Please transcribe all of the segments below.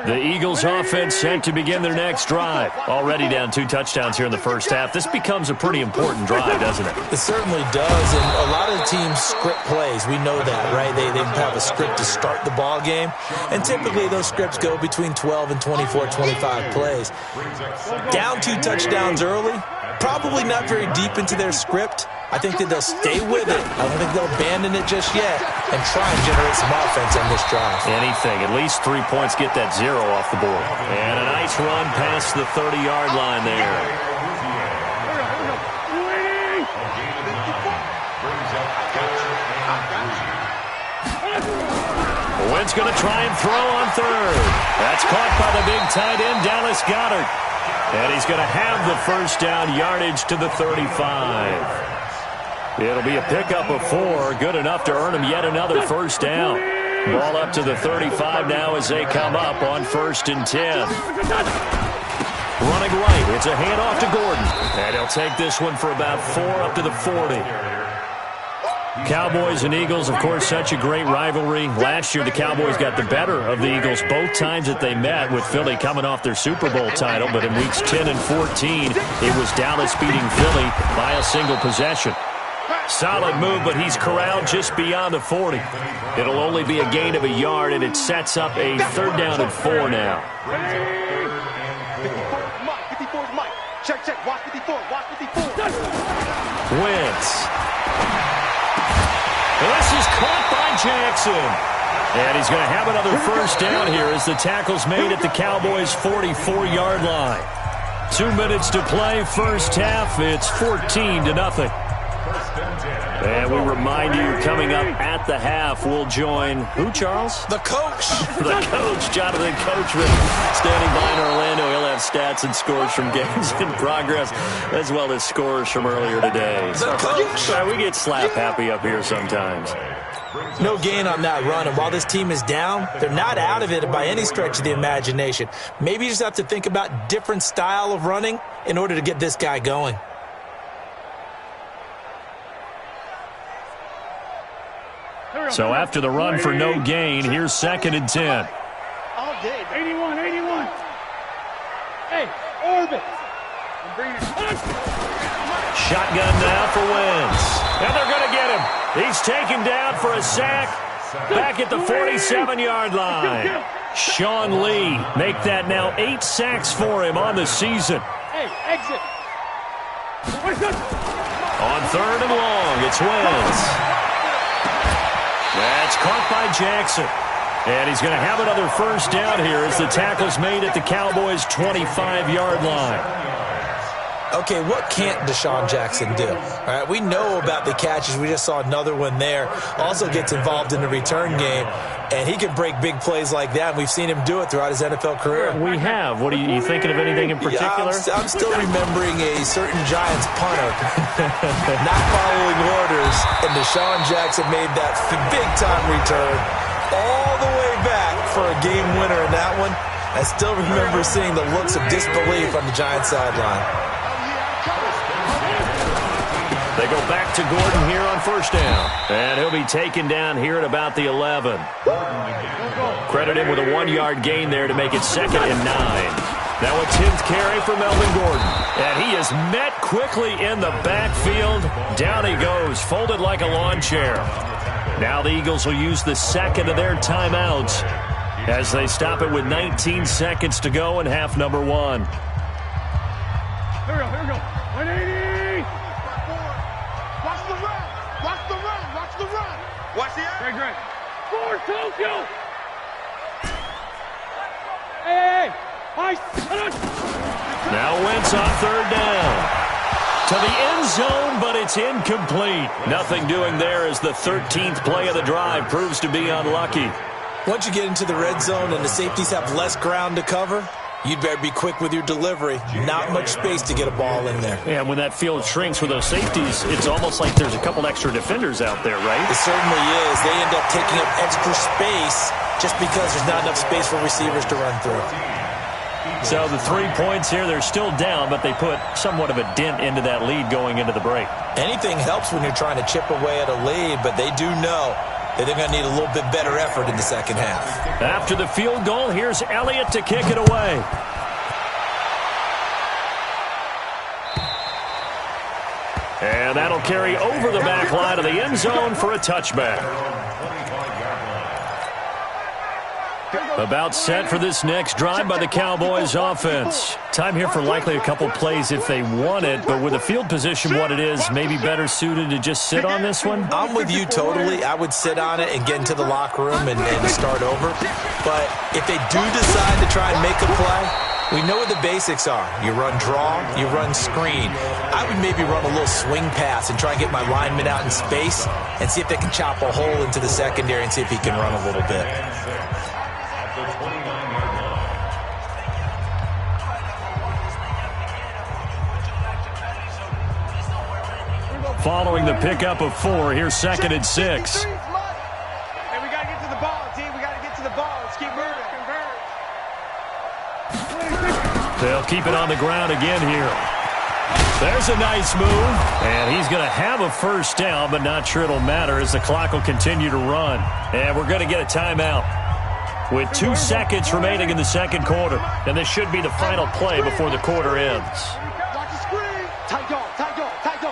The Eagles offense set to begin their next drive. Already down 2 touchdowns here in the first half. This becomes a pretty important drive, doesn't it? It certainly does, and a lot of the teams script plays. We know that, right? They have a script to start the ball game, and typically those scripts go between 12 and 24, 25 plays. Down 2 touchdowns early, probably not very deep into their script. I think that they'll stay with it. I don't think they'll abandon it just yet and try and generate some offense on this drive. Anything. At least 3 points, get that 0 off the board. And a nice run past the 30-yard line there. Wentz going to try and throw on third. That's caught by the big tight end, Dallas Goedert. And he's going to have the first down, yardage to the 35. It'll be a pickup of 4, good enough to earn him yet another first down. Ball up to the 35 now as they come up on 1st and 10. Running right, it's a handoff to Gordon. And he'll take this one for about 4 up to the 40. Cowboys and Eagles, of course, such a great rivalry. Last year, the Cowboys got the better of the Eagles both times that they met, with Philly coming off their Super Bowl title. But in weeks 10 and 14, it was Dallas beating Philly by a single possession. Solid move, but he's corralled just beyond the 40. It'll only be a gain of a yard, and it sets up a 3rd down and 4 now. Wentz. This is caught by Jackson. And he's going to have another first down here as the tackle's made at the Cowboys' 44-yard line. 2 minutes to play, first half. It's 14-0. And we remind you, coming up at the half, we'll join who, Charles? The coach. The coach, Jonathan Coachman, standing by in Orlando. He'll have stats and scores from games in progress, as well as scores from earlier today. The coach. We get slap happy up here sometimes. No gain on that run, and while this team is down, they're not out of it by any stretch of the imagination. Maybe you just have to think about different style of running in order to get this guy going. So after the run for no gain, here's 2nd and 10. All day. 81. Hey, orbit. Shotgun now for Wentz. And they're going to get him. He's taken down for a sack back at the 47-yard line. Sean Lee make that now 8 sacks for him on the season. Hey, exit. On 3rd and long, it's Wentz. That's caught by Jackson. And he's going to have another first down here as the tackle's made at the Cowboys' 25-yard line. Okay, what can't Deshaun Jackson do? All right, we know about the catches. We just saw another one there. Also gets involved in the return game, and he can break big plays like that. We've seen him do it throughout his NFL career. We have. What are you thinking of anything in particular? Yeah, I'm still remembering a certain Giants punter not following orders, and Deshaun Jackson made that big-time return all the way back for a game winner in that one. I still remember seeing the looks of disbelief on the Giants sideline. They go back to Gordon here on first down. And he'll be taken down here at about the 11. Credit him with a 1-yard gain there to make it 2nd and 9. Now a 10th carry for Melvin Gordon. And he is met quickly in the backfield. Down he goes, folded like a lawn chair. Now the Eagles will use the 2nd of their timeouts as they stop it with 19 seconds to go in half number 1. Here we go. 180. Watch the run. Watch the air. Great. Score, Tokyo. Hey. Now Wentz on 3rd down. To the end zone, but it's incomplete. Nothing doing there as the 13th play of the drive proves to be unlucky. Once you get into the red zone and the safeties have less ground to cover, you'd better be quick with your delivery. Not much space to get a ball in there. Yeah, when that field shrinks with those safeties, it's almost like there's a couple extra defenders out there, right? It certainly is. They end up taking up extra space just because there's not enough space for receivers to run through. So the 3 points here, they're still down, but they put somewhat of a dent into that lead going into the break. Anything helps when you're trying to chip away at a lead, but they do know that they're going to need a little bit better effort in the second half. After the field goal, here's Elliott to kick it away. And that'll carry over the back line of the end zone for a touchback. About set for this next drive by the Cowboys offense. Time here for likely a couple plays if they want it, but with the field position what it is, maybe better suited to just sit on this one? I'm with you totally. I would sit on it and get into the locker room and start over. But if they do decide to try and make a play, we know what the basics are. You run draw, you run screen. I would maybe run a little swing pass and try and get my lineman out in space and see if they can chop a hole into the secondary and see if he can run a little bit. Following the pickup of 4, here's 2nd and 6. Hey, we got to get to the ball, team. We got to get to the ball. Let's keep moving. They'll keep it on the ground again here. There's a nice move, and he's going to have a first down, but not sure it'll matter as the clock will continue to run. And we're going to get a timeout with 2 seconds remaining in the second quarter. And this should be the final play before the quarter ends. Watch the screen. Tight go, tight go, tight go.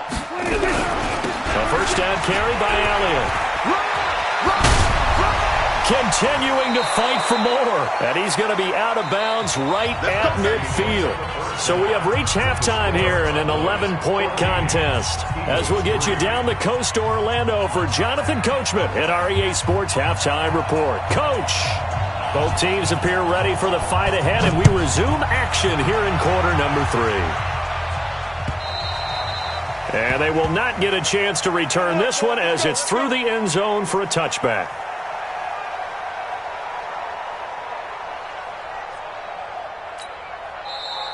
A first down carry by Elliott. Continuing to fight for more. And he's going to be out of bounds right at midfield. So we have reached halftime here in an 11-point contest. As we'll get you down the coast to Orlando for Jonathan Coachman at our EA Sports Halftime Report. Coach, both teams appear ready for the fight ahead, and we resume action here in quarter number 3. And they will not get a chance to return this one as it's through the end zone for a touchback.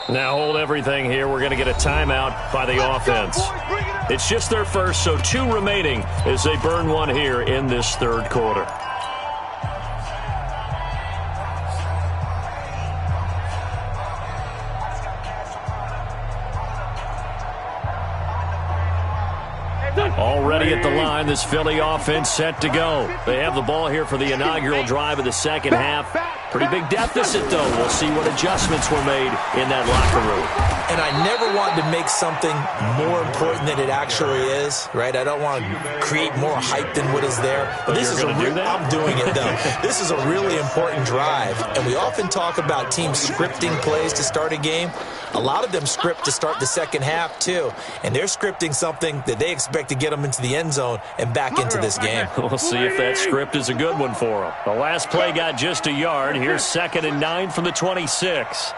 Now hold everything here. We're going to get a timeout by the offense. It's just their first, so 2 remaining as they burn one here in this third quarter. Already at the line, this Philly offense set to go. They have the ball here for the inaugural drive of the second half. Pretty big deficit, though. We'll see what adjustments were made in that locker room. And I never wanted to make something more important than it actually is, right? I don't want to create more hype than what is there. But this is I'm doing it, though. This is a really important drive. And we often talk about teams scripting plays to start a game. A lot of them script to start the second half, too. And they're scripting something that they expect to get them into the end zone and back into this game. We'll see if that script is a good one for them. The last play got just a yard. Here's 2nd and 9 from the 26.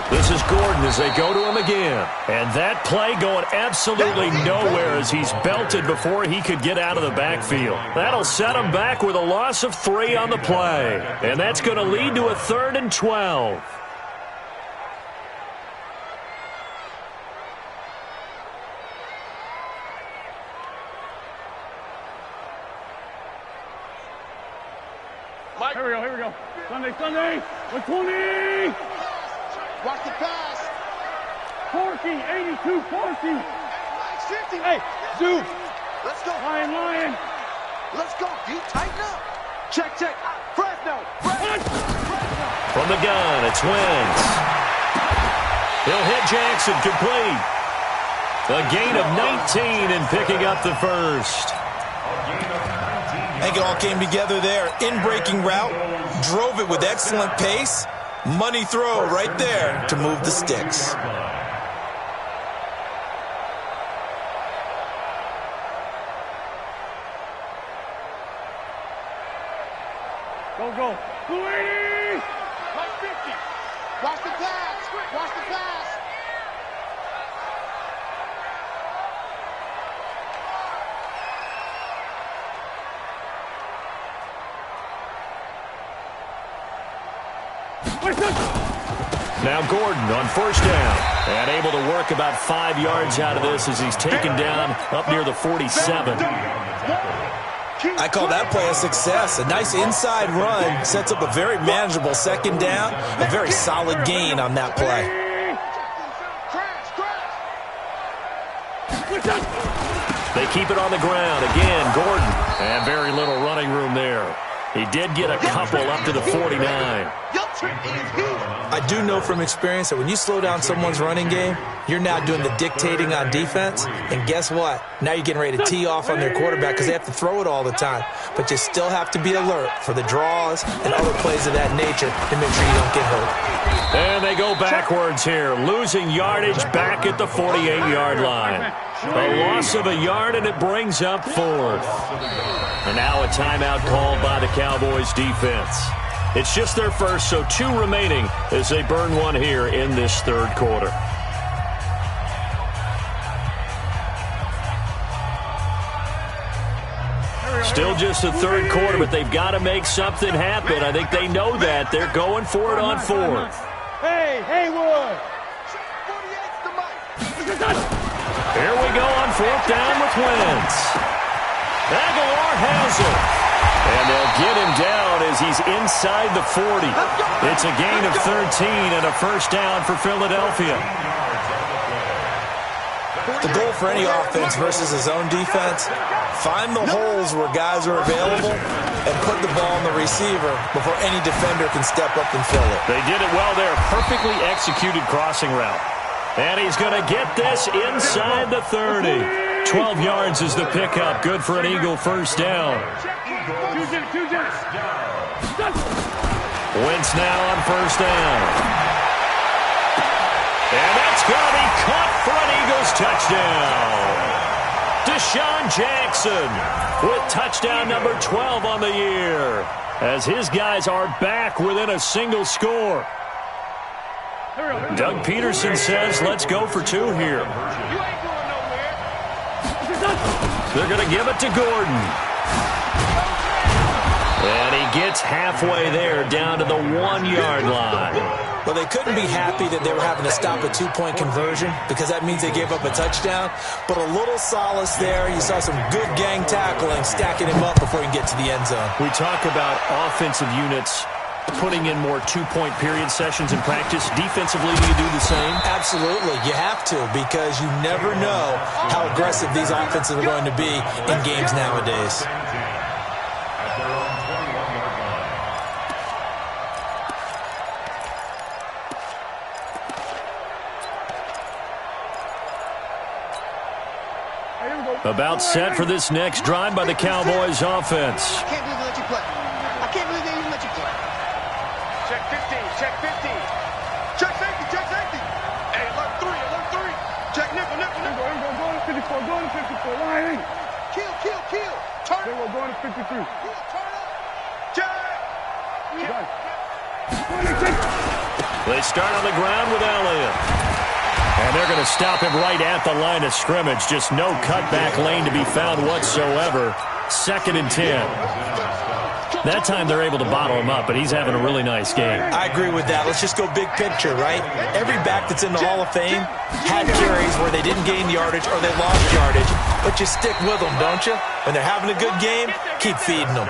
This is Gordon as they go to him again. And that play going absolutely nowhere as he's belted before he could get out of the backfield. That'll set him back with a loss of 3 on the play. And that's going to lead to a 3rd and 12. Here we go. Sunday. 120. Watch the pass. Porky, 82, Porky. Hey, Zoo. Let's go. Lion. Let's go. You tighten up. Check. Fresno. From the gun, it's Wentz. He'll hit Jackson complete. A gain of 19 and picking up the first. I think it all came together there. In-breaking route, drove it with excellent pace. Money throw right there to move the sticks. Go. 280. Like 50. Watch the pass. Now Gordon on first down. And able to work about 5 yards out of this as he's taken down up near the 47. I call that play a success. A nice inside run sets up a very manageable second down. A very solid gain on that play. They keep it on the ground. Again, Gordon And very little running room there. He did get a couple up to the 49. I do know from experience that when you slow down someone's running game, you're now doing the dictating on defense. And guess what? Now you're getting ready to tee off on their quarterback because they have to throw it all the time. But you still have to be alert for the draws and other plays of that nature to make sure you don't get hurt. And they go backwards here, losing yardage back at the 48-yard line. A loss of a yard, and it brings up fourth. And now a timeout called by the Cowboys defense. It's just their first, so 2 remaining as they burn one here in this third quarter. Still just the third quarter, but they've got to make something happen. I think they know that. They're going for it on fourth. Hey, Haywood! Here we go on fourth down with Wentz. Aguilar has it. And they'll get him down as he's inside the 40. It's a gain of 13 and a first down for Philadelphia. The goal for any offense versus his own defense, find the holes where guys are available and put the ball on the receiver before any defender can step up and fill it. They did it well there. Perfectly executed crossing route. And he's going to get this inside the 30. 12 yards is the pickup. Good for an Eagle first down. Wentz now on first down. And that's going to be caught for an Eagles touchdown. Deshaun Jackson with touchdown number 12 on the year, as his guys are back within a single score. Doug Peterson says, let's go for 2 here. They're going to give it to Gordon. And he gets halfway there, down to the 1-yard line. Well, they couldn't be happy that they were having to stop a 2-point conversion because that means they gave up a touchdown. But a little solace there. You saw some good gang tackling, stacking him up before he can get to the end zone. We talk about offensive units putting in more 2-point period sessions in practice. Defensively, do you do the same? Absolutely. You have to, because you never know how aggressive these offenses are going to be in games nowadays. About set for this next drive by the Cowboys offense. I can't believe they let you play. I can't believe they even let you play. Check 15, check 15. Check safety, check safety. Hey, alert 3, alert 3. Check nickel, nickel, nickel. Go to 54, go to 54. Line. Kill, kill, kill. Turn They up. will go to 53. Turn up. Check. They start on the ground with Elliott. And they're going to stop him right at the line of scrimmage. Just no cutback lane to be found whatsoever. 2nd and 10. That time they're able to bottle him up, but he's having a really nice game. I agree with that. Let's just go big picture, right? Every back that's in the Hall of Fame had carries where they didn't gain yardage or they lost yardage. But you stick with them, don't you? When they're having a good game, keep feeding them.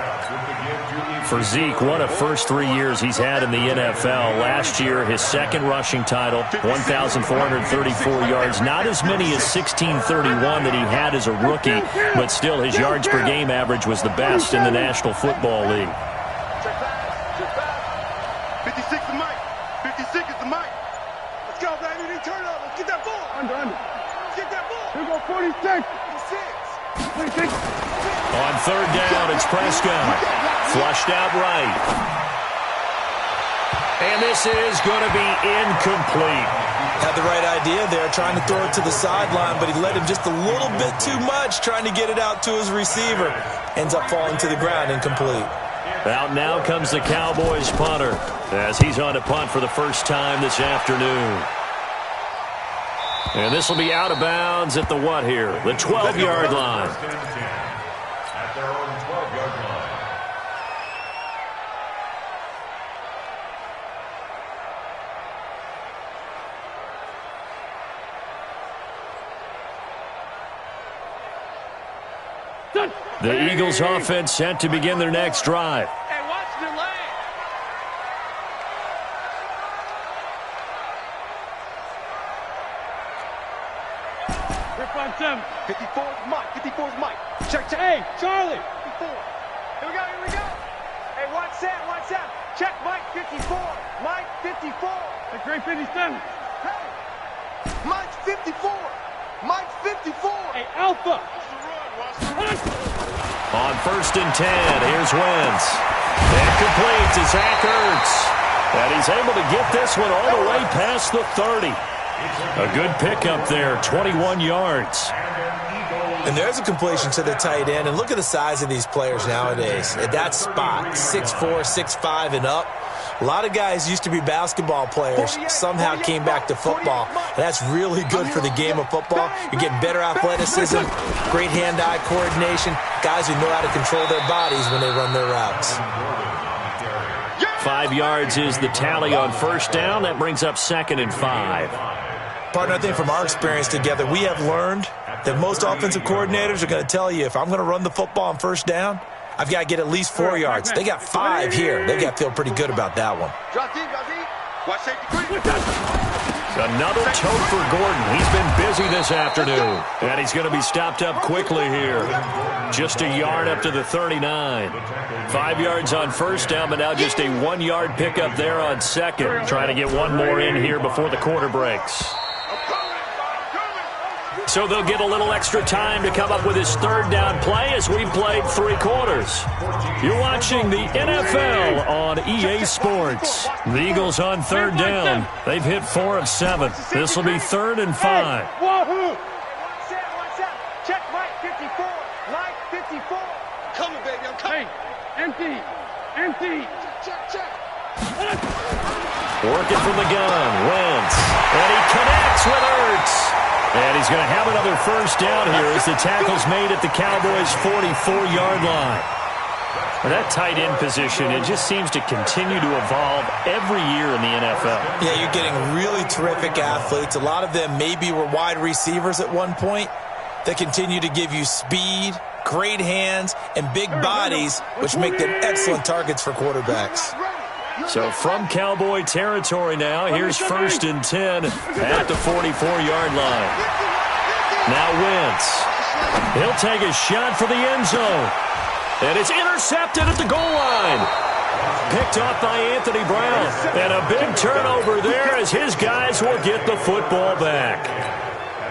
For Zeke, one of first 3 years he's had in the NFL. Last year, his 2nd rushing title, 1,434 yards. Not as many as 1,631 that he had as a rookie, but still his yards per game average was the best in the National Football League. 56 is Mike. 56 is the Mike. Let's go, baby. Turn up. Let's get that ball. Under. Let's get that ball. Here we go, 46. 46. On third down, it's Prescott. Flushed out right. And this is going to be incomplete. Had the right idea there, trying to throw it to the sideline, but he led him just a little bit too much, trying to get it out to his receiver. Ends up falling to the ground, incomplete. Out now comes the Cowboys punter, as he's on to punt for the first time this afternoon. And this will be out of bounds at the what here? The 12-yard line. At their own 12-yard line. The Eagles offense set to begin their next drive. Hey, watch the lane. Rip on 7. 54 is Mike. 54 is Mike. Check, check. Hey, Charlie. Here we go, here we go. Hey, watch that, watch that. Check Mike 54. Mike 54. Hey, Greg 57. Hey, Mike 54. Mike 54. Hey, Alpha. On 1st and 10, here's Wentz. And complete to Zach Ertz. And he's able to get this one all the way past the 30. A good pickup there, 21 yards. And there's a completion to the tight end. And look at the size of these players nowadays. At that spot, 6'4", 6'5", and up. A lot of guys used to be basketball players, somehow came back to football. And that's really good for the game of football. You're getting better athleticism, great hand-eye coordination, guys who know how to control their bodies when they run their routes. 5 yards is the tally on 1st down. That brings up 2nd and 5. Partner, I think from our experience together, we have learned that most offensive coordinators are going to tell you, if I'm going to run the football on 1st down, I've got to get at least 4 yards. They got 5 here. They got to feel pretty good about that one. Another tote for Gordon. He's been busy this afternoon. And he's going to be stopped up quickly here. Just a yard up to the 39. 5 yards on 1st down, but now just a 1-yard pickup there on 2nd. Trying to get one more in here before the quarter breaks. So they'll get a little extra time to come up with his 3rd down play as we played 3 quarters. You're watching the NFL on EA Sports. The Eagles on 3rd down. They've hit 4 of 7. This will be 3rd and 5. Check Mike 54. Mike 54. Coming, baby, I'm coming. Hey, empty. Check. Working from the gun, Wentz. And he connects with Ertz. And he's going to have another 1st down here as the tackle's made at the Cowboys' 44-yard line. And that tight end position, it just seems to continue to evolve every year in the NFL. Yeah, you're getting really terrific athletes. A lot of them maybe were wide receivers at one point that continue to give you speed, great hands, and big bodies, which make them excellent targets for quarterbacks. So from Cowboy territory now, here's 1st and 10 at the 44-yard line. Now Wentz. He'll take a shot for the end zone. And it's intercepted at the goal line. Picked off by Anthony Brown. And a big turnover there as his guys will get the football back.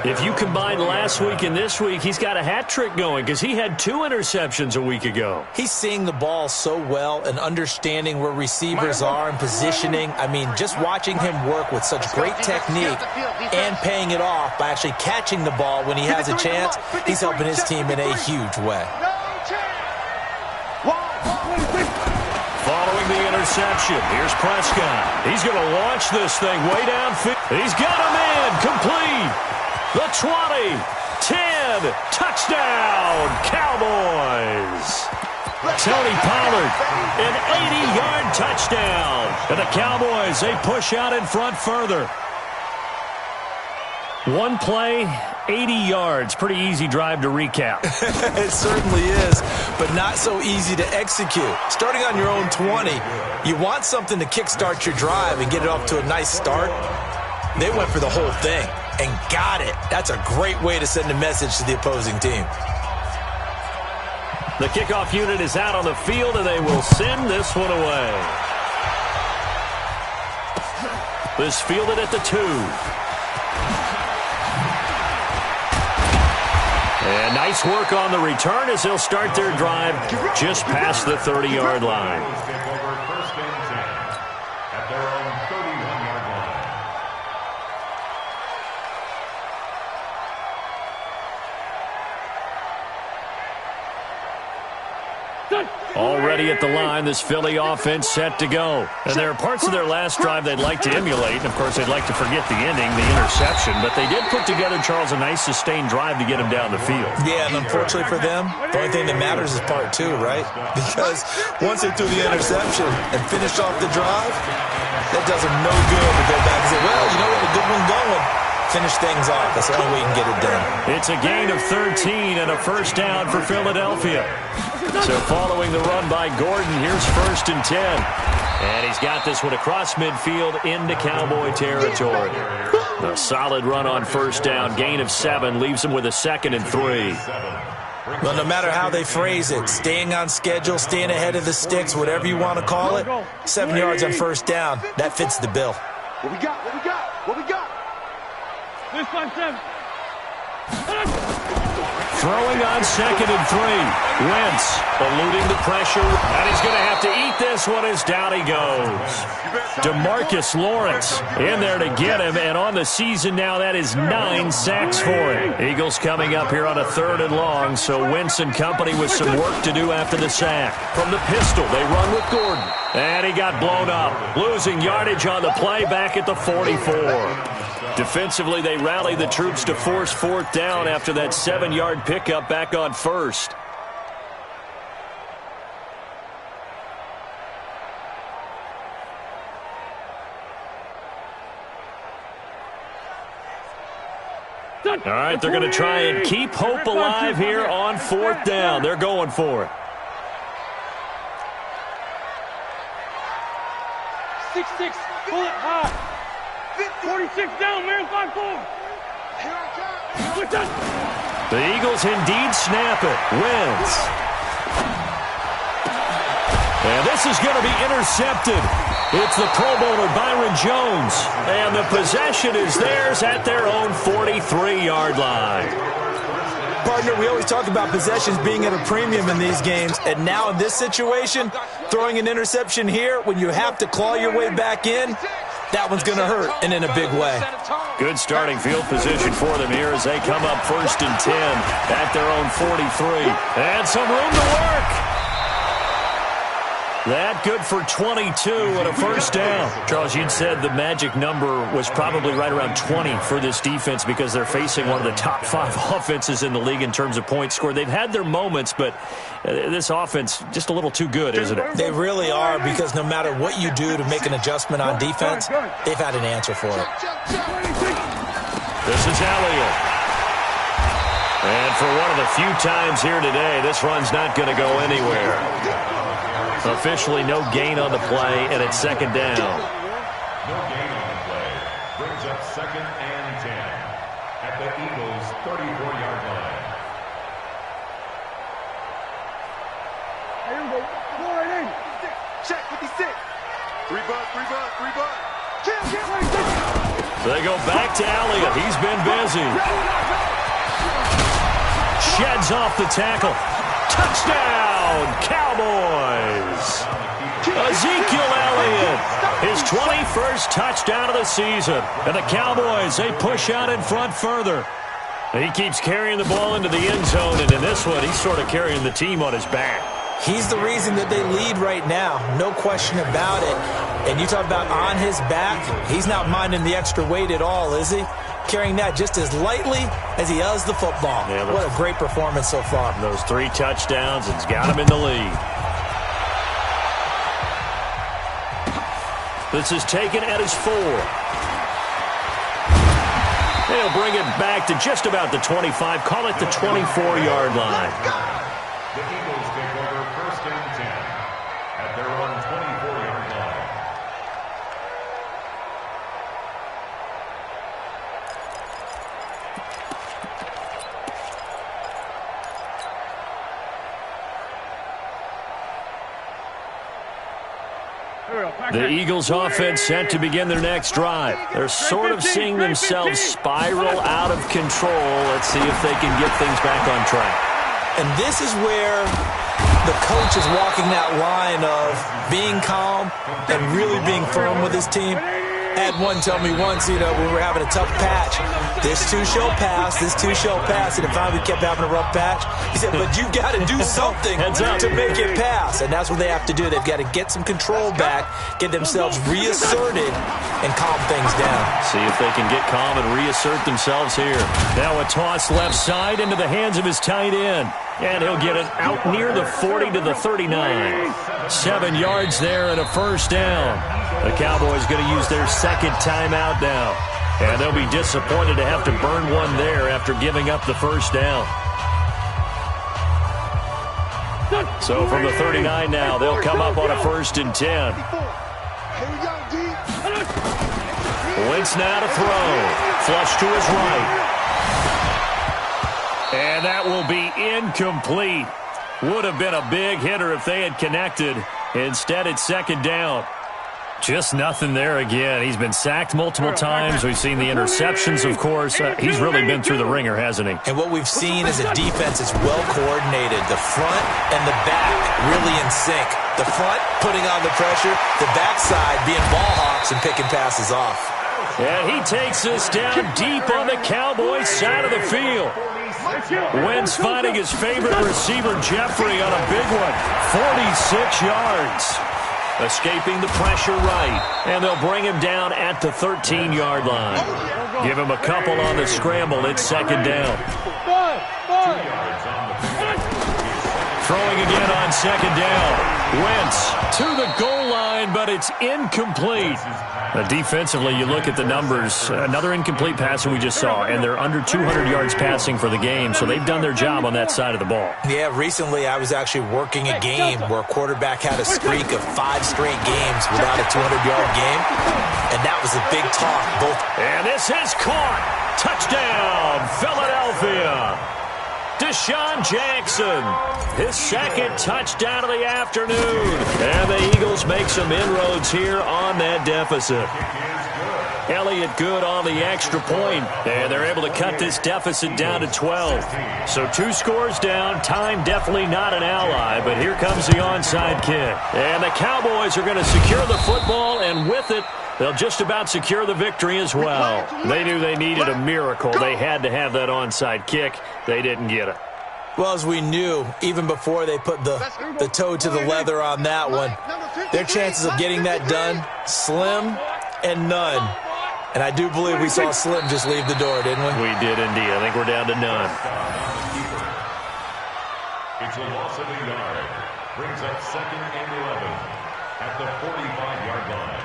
If you combine last week and this week, he's got a hat trick going because he had 2 interceptions a week ago. He's seeing the ball so well and understanding where receivers are and positioning. I mean, just watching him work with such great technique and paying it off by actually catching the ball when he has a chance, he's helping his team in a huge way. Following the interception, here's Prescott. He's going to launch this thing way downfield. He's got him in, complete. The 20, 10, touchdown, Cowboys. Tony Pollard, an 80-yard touchdown. And the Cowboys, they push out in front further. One play, 80 yards. Pretty easy drive to recap. It certainly is, but not so easy to execute. Starting on your own 20, you want something to kickstart your drive and get it off to a nice start. They went for the whole thing and got it. That's a great way to send a message to the opposing team. The kickoff unit is out on the field, and they will send this one away. This fielded at the 2. And nice work on the return as they'll start their drive just past the 30-yard line. Already at the line, this Philly offense set to go. And there are parts of their last drive they'd like to emulate. And, of course, they'd like to forget the ending, the interception. But they did put together, Charles, a nice sustained drive to get him down the field. Yeah, and unfortunately for them, the only thing that matters is part 2, right? Because once they threw the interception and finished off the drive, that does them no good to go back and say, well, you know what, a good one going. Finish things off. That's the only way you can get it done. It's a gain of 13 and a 1st down for Philadelphia. So following the run by Gordon, here's 1st and 10. And he's got this one across midfield into Cowboy territory. A solid run on 1st down. Gain of 7 leaves him with a 2nd and 3. Well, no matter how they phrase it, staying on schedule, staying ahead of the sticks, whatever you want to call it, 7 yards on first down, that fits the bill. What we got? What we got? What we got? This 5-7. Throwing on 2nd and 3. Wentz eluding the pressure, and he's going to have to eat this one as down he goes. DeMarcus Lawrence in there to get him, and on the season now, that is 9 sacks for him. Eagles coming up here on a 3rd and long, so Wentz and company with some work to do after the sack. From the pistol, they run with Gordon, and he got blown up, losing yardage on the play back at the 44. Defensively, they rally the troops to force 4th down after that 7-yard pickup back on 1st. All right, they're going to try and keep hope alive here on 4th down. They're going for it. 6-6, pull it high. 46 down, man, 5-4. The Eagles indeed snap it. Wins. And this is going to be intercepted. It's the Pro Bowler Byron Jones. And the possession is theirs at their own 43-yard line. Partner, we always talk about possessions being at a premium in these games, and now in this situation, throwing an interception here when you have to claw your way back in, that one's going to hurt, and in a big way. Good starting field position for them here as they come up 1st and 10 at their own 43. And some room to work. That good for 22 and a 1st down. Charles, you'd said the magic number was probably right around 20 for this defense because they're facing one of the top 5 offenses in the league in terms of points scored. They've had their moments, but this offense just a little too good, isn't it? They really are, because no matter what you do to make an adjustment on defense, they've had an answer for it. This is Elliott. And for one of the few times here today, this run's not going to go anywhere. Officially no gain on the play, and it's 2nd down. No gain on the play. Brings up 2nd and 10 at the Eagles' 34-yard line. Here we go. Go right in. Check 56. 3 bud. So they go back to Elliott. He's been busy. Sheds off the tackle. Touchdown, Cowboys. Ezekiel Elliott, his 21st touchdown of the season. And the Cowboys, they push out in front further. He keeps carrying the ball into the end zone, and in this one, he's sort of carrying the team on his back. He's the reason that they lead right now, no question about it. And you talk about on his back, he's not minding the extra weight at all, is he? Carrying that just as lightly as he does the football. Yeah, what a great performance so far. Those 3 touchdowns, it's got him in the lead. This is taken at his 4. They'll bring it back to just about the 25. Call it the 24-yard line. The Eagles take over 1st and 10 at their own 24-yard line. The Eagles offense set to begin their next drive. They're sort of seeing themselves spiral out of control. Let's see if they can get things back on track. And this is where the coach is walking that line of being calm and really being firm with his team. I had one tell me once, when we were having a tough patch, this too shall pass, and it finally kept having a rough patch. He said, but you got to do something to make it pass, and that's what they have to do. They've got to get some control back, get themselves reasserted, and calm things down. See if they can get calm and reassert themselves here. Now a toss left side into the hands of his tight end. And he'll get it out near the 40 to the 39. 7 yards there and a 1st down. The Cowboys going to use their 2nd timeout now. And they'll be disappointed to have to burn one there after giving up the 1st down. So from the 39 now, they'll come up on a 1st and 10. Wentz now to throw. Flush to his right. And that will be incomplete. Would have been a big hitter if they had connected. Instead, it's second down. Just nothing there again. He's been sacked multiple times. We've seen the interceptions, of course. He's really been through the ringer, hasn't he? And what we've seen is a defense that's well coordinated. The front and the back really in sync. The front putting on the pressure, the backside being ball hawks and picking passes off. And he takes us down deep on the Cowboys side of the field. Wentz finding his favorite receiver, Jeffrey, on a big one. 46 yards. Escaping the pressure right. And they'll bring him down at the 13-yard line. Give him a couple on the scramble. It's second down. Throwing again on second down. Wentz to the goal line, but it's incomplete. Defensively, you look at the numbers. Another incomplete pass that we just saw, and they're under 200 yards passing for the game, so they've done their job on that side of the ball. Yeah, recently I was actually working a game where a quarterback had a streak of 5 straight games without a 200-yard game, and that was a big talk. And this is caught. Touchdown, Philadelphia. Deshaun Jackson, his second touchdown of the afternoon. And the Eagles make some inroads here on that deficit. Elliott good on the extra point, and they're able to cut this deficit down to 12. So 2 scores down, time definitely not an ally, but here comes the onside kick. And the Cowboys are going to secure the football, and with it, they'll just about secure the victory as well. They knew they needed a miracle. They had to have that onside kick. They didn't get it. Well, as we knew, even before they put the toe to the leather on that one, their chances of getting that done, slim and none. And I do believe we saw Slim just leave the door, didn't we? We did indeed. I think we're down to none. It's a loss of a yard. Brings up second and 11 at the 45-yard line.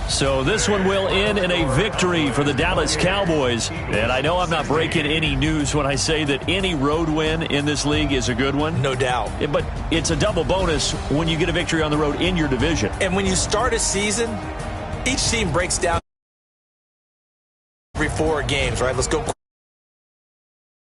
So this one will end in a victory for the Dallas Cowboys. And I know I'm not breaking any news when I say that any road win in this league is a good one. No doubt. But it's a double bonus when you get a victory on the road in your division. And when you start a season, each team breaks down every 4 games, right? Let's go.